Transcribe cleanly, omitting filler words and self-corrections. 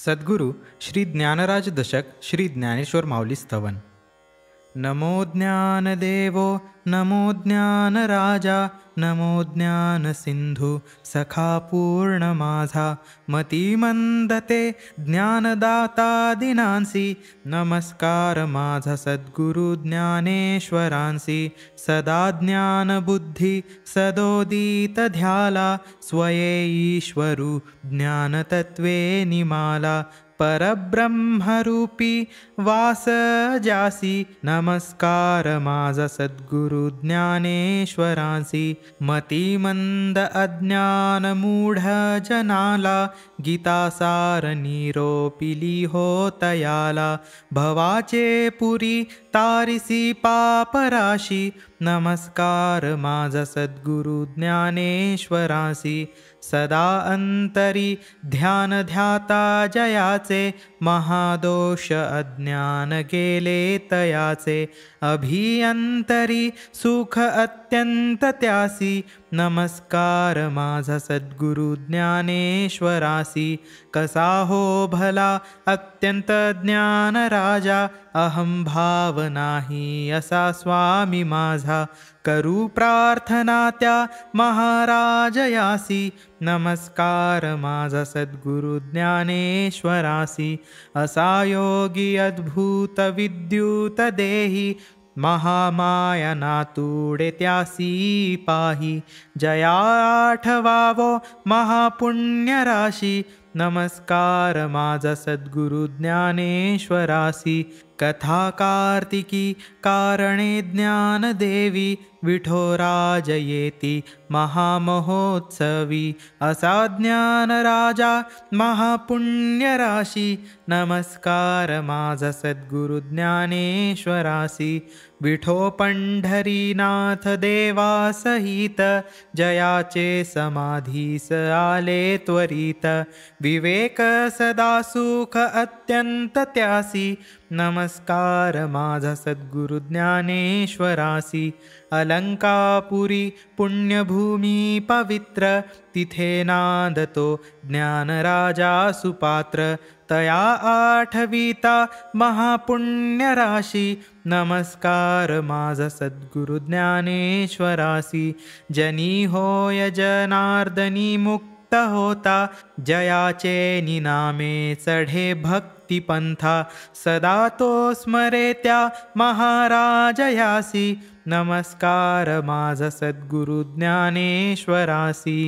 सद्गुरू श्री ज्ञानराज दशक श्री ज्ञानेश्वर माऊली स्तवन. नमो ज्ञानदेवो नमो ज्ञानराजा नमो ज्ञानसिंधू सखा पूर्ण माझा मतिमंदते ज्ञानदाता दिनांसी नमस्कार माझा सद्गुरु ज्ञानेश्वरांसी सदा ज्ञानबुद्धी सदोदित ध्याला स्वये ईश्वरू ज्ञानतत्वे निमाला परब्रह्मरूपी वास जासी नमस्कार माझा सद्गुरु ज्ञानेश्वरांसी मतिमंद अज्ञान मूढ जनाला गीतासार निरोपिली होतयाला भवाचे पुरी तारिसी पापराशी नमस्कार माझा सद्गुरु ज्ञानेश्वरांसी सदा अंतरी ध्यान ध्याता जयाचे महादोष अज्ञान गेले तयाचे अभियंतरी सुख अत्यंत त्यासी नमस्कार माझा सद्गुरु ज्ञानेश्वरासी कसा हो भला अत्यंत ज्ञान राजा अहम भाव नाही असा स्वामी माझा करू प्रार्थना त्या महाराजयासी नमस्कार माझा सद्गुरु ज्ञानेश्वरासी असा योगी अद्भुत विद्युत देही महामाया नातुडे त्यासी पाही जया आठवावो महापुण्य राशी नमस्कार माझा सद्गुरु ज्ञानेश्वरासी कथा कार्तिकी कारणे ज्ञान देवी विठोराज येती महामहोत्सवी असा ज्ञान राजा महापुण्य राशी नमस्कार माझा सद्गुरु ज्ञानेश्वरासी विठो पंढरीनाथ देवा सहित जयाचे समाधीस आले त्वरित विवेक सदा सुख अत्यंत त्यासी नमस्कार माझा सद्गुरु ज्ञानेश्वरासी अलंकापुरी पुण्यभूमी पवित्र तिथे नांदतो ज्ञानराजा सुपात्र तया आठविता महापुण्य राशी नमस्कार माझा सद्गुरु ज्ञानेश्वरासी जनी होय जनार्दनी मुक्त होता जयाचे निनामे चढे भक्ती पंथा सदा तो स्मरे त्या महाराजयासी नमस्कार माझा सद्गुरु ज्ञानेश्वरासी.